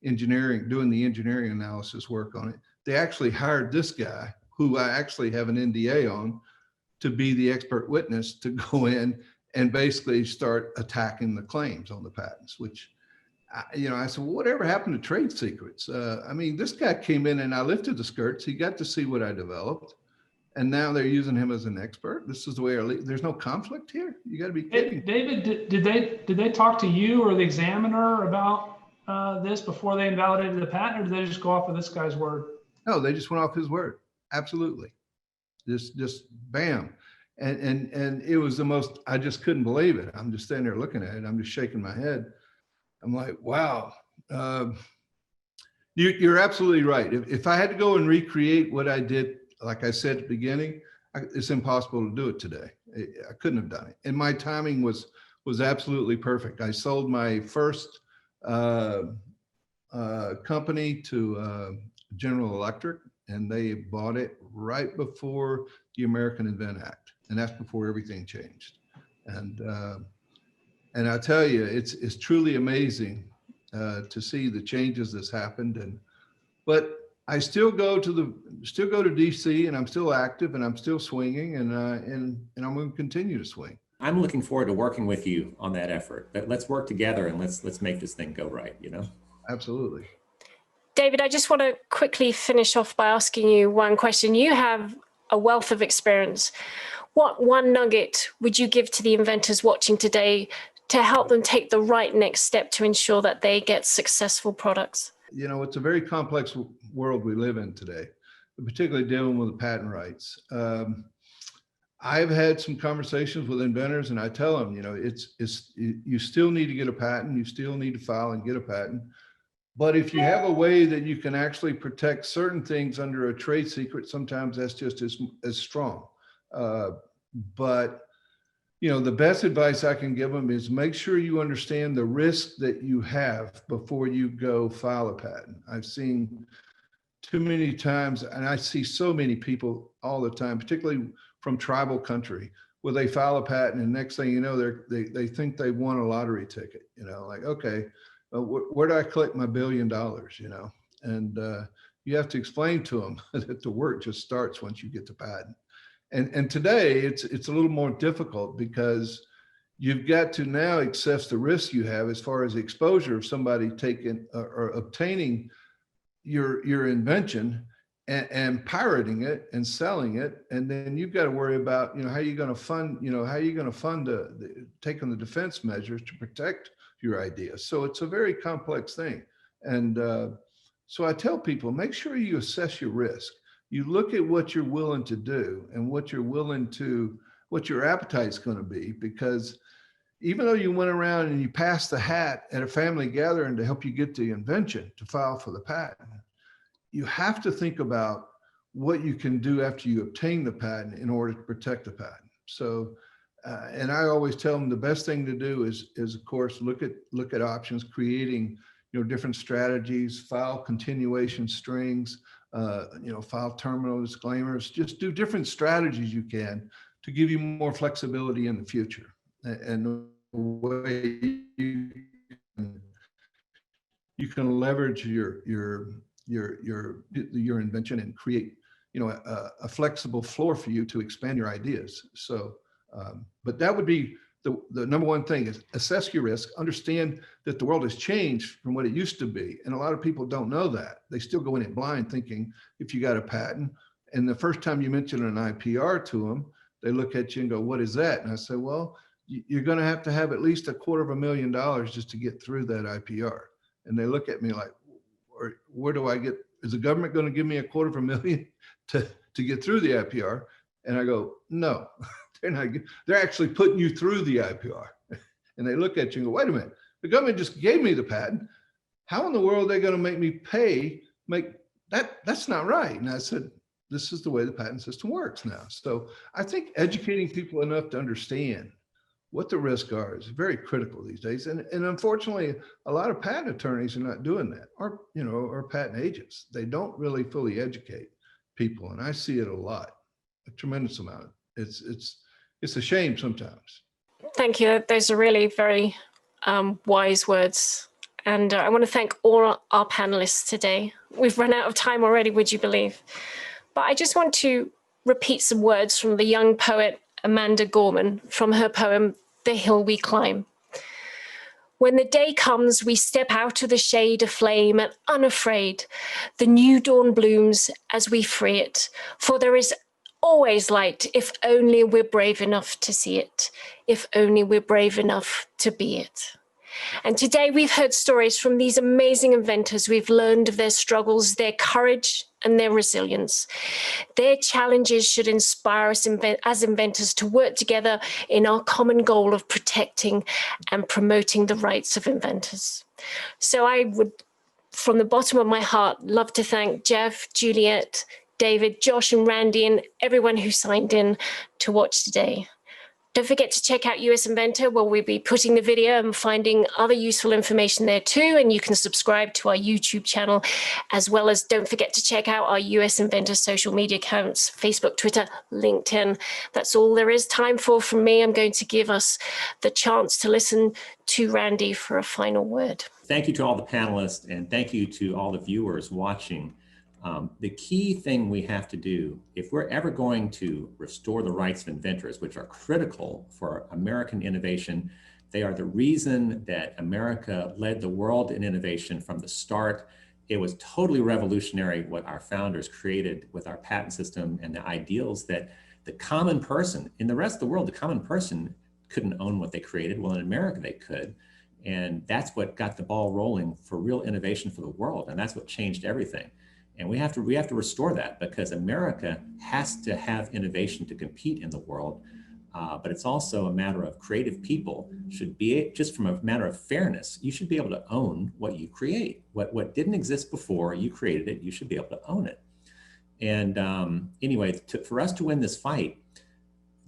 doing the engineering analysis work on it. They actually hired this guy, who I actually have an NDA on, to be the expert witness to go in and basically start attacking the claims on the patents, which, I said, well, whatever happened to trade secrets? This guy came in and I lifted the skirts. He got to see what I developed. And now they're using him as an expert. This is the way there's no conflict here. You got to be kidding. David, did they talk to you or the examiner about this before they invalidated the patent, or did they just go off of this guy's word? No, they just went off his word. Absolutely. Just bam. And it was the most, I just couldn't believe it. I'm just standing there looking at it. I'm just shaking my head. I'm like, wow. You're absolutely right. If I had to go and recreate what I did, like I said at the beginning, it's impossible to do it today. I couldn't have done it. And my timing was absolutely perfect. I sold my first company to General Electric, and they bought it right before the American Invent Act. And that's before everything changed. And I tell you, it's truly amazing to see the changes that's happened. But I still go to DC, and I'm still active, and I'm still swinging, and I'm going to continue to swing. I'm looking forward to working with you on that effort. But let's work together and let's make this thing go right. Absolutely. David, I just want to quickly finish off by asking you one question. You have a wealth of experience. What one nugget would you give to the inventors watching today to help them take the right next step to ensure that they get successful products? It's a very complex world we live in today, particularly dealing with the patent rights. I've had some conversations with inventors, and I tell them, you still need to get a patent, you still need to file and get a patent. But if you have a way that you can actually protect certain things under a trade secret, sometimes that's just as strong. But the best advice I can give them is make sure you understand the risk that you have before you go file a patent. I've seen too many times, and I see so many people all the time, particularly from tribal country, where they file a patent and next thing you know, they think they won a lottery ticket, like, okay, where do I collect my $1 billion, And you have to explain to them that the work just starts once you get the patent. And today it's a little more difficult because, you've got to now assess the risk you have as far as the exposure of somebody taking or obtaining your invention and pirating it and selling it. And then you've got to worry about, how you're going to fund, taking the defense measures to protect your ideas. So it's a very complex thing. And so I tell people, make sure you assess your risk. You look at what you're willing to do and what your appetite's going to be, because even though you went around and you passed the hat at a family gathering to help you get the invention to file for the patent, you have to think about what you can do after you obtain the patent in order to protect the patent. So, and I always tell them the best thing to do is of course, look at options, creating, different strategies, file continuation strings, file terminal disclaimers, just do different strategies you can to give you more flexibility in the future. And the way you can leverage your invention and create, a flexible floor for you to expand your ideas. So, but that would be the number one thing, is assess your risk, understand that the world has changed from what it used to be. And a lot of people don't know that. They still go in it blind thinking if you got a patent, and the first time you mention an IPR to them, they look at you and go, what is that? And I say, well, you're going to have at least $250,000 just to get through that IPR. And they look at me like, where do I get, is the government going to give me $250,000 to get through the IPR? And I go, no, they're not. They're actually putting you through the IPR. And they look at you and go, wait a minute, the government just gave me the patent. How in the world are they going to make me make that? That's not right. And I said, this is the way the patent system works now. So I think educating people enough to understand what the risks are is very critical these days. And unfortunately, a lot of patent attorneys are not doing that, or patent agents. They don't really fully educate people. And I see it a lot, a tremendous amount. It's a shame sometimes. Thank you. Those are really very wise words. And I want to thank all our panelists today. We've run out of time already, would you believe? But I just want to repeat some words from the young poet Amanda Gorman from her poem, The Hill We Climb. When the day comes, we step out of the shade of flame and unafraid, the new dawn blooms as we free it. For there is always light if only we're brave enough to see it, if only we're brave enough to be it. And today we've heard stories from these amazing inventors. We've learned of their struggles, their courage, and their resilience. Their challenges should inspire us as inventors to work together in our common goal of protecting and promoting the rights of inventors. So I would, from the bottom of my heart, love to thank Jeff, Juliet, David, Josh, and Randy, and everyone who signed in to watch today. Don't forget to check out US Inventor, where we'll be putting the video and finding other useful information there too. And you can subscribe to our YouTube channel, as well as don't forget to check out our US Inventor social media accounts, Facebook, Twitter, LinkedIn. That's all there is time for from me. I'm going to give us the chance to listen to Randy for a final word. Thank you to all the panelists, and thank you to all the viewers watching. The key thing we have to do, if we're ever going to restore the rights of inventors, which are critical for American innovation, they are the reason that America led the world in innovation from the start. It was totally revolutionary what our founders created with our patent system and the ideals that the common person, in the rest of the world, the common person couldn't own what they created. Well, in America, they could. And that's what got the ball rolling for real innovation for the world. And that's what changed everything. And we have to restore that, because America has to have innovation to compete in the world. But it's also a matter of creative people should be, just from a matter of fairness, you should be able to own what you create. What didn't exist before you created it, you should be able to own it. And anyway, for us to win this fight,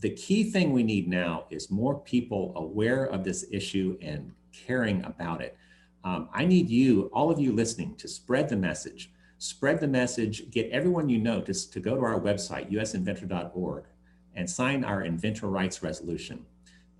the key thing we need now is more people aware of this issue and caring about it. I need you, all of you listening, to spread the message. Spread the message, get everyone you know to go to our website, usinventor.org, and sign our Inventor Rights Resolution.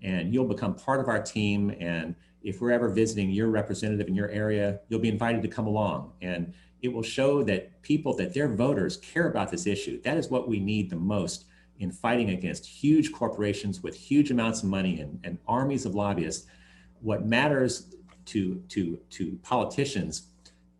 And you'll become part of our team. And if we're ever visiting your representative in your area, you'll be invited to come along. And it will show that people, that their voters care about this issue. That is what we need the most, in fighting against huge corporations with huge amounts of money and armies of lobbyists. What matters to politicians,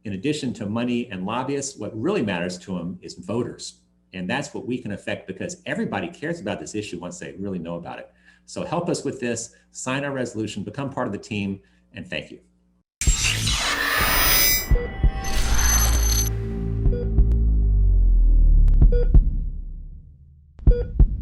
in addition to money and lobbyists, what really matters to them is voters. And that's what we can affect, because everybody cares about this issue once they really know about it. So help us with this, sign our resolution, become part of the team, and thank you.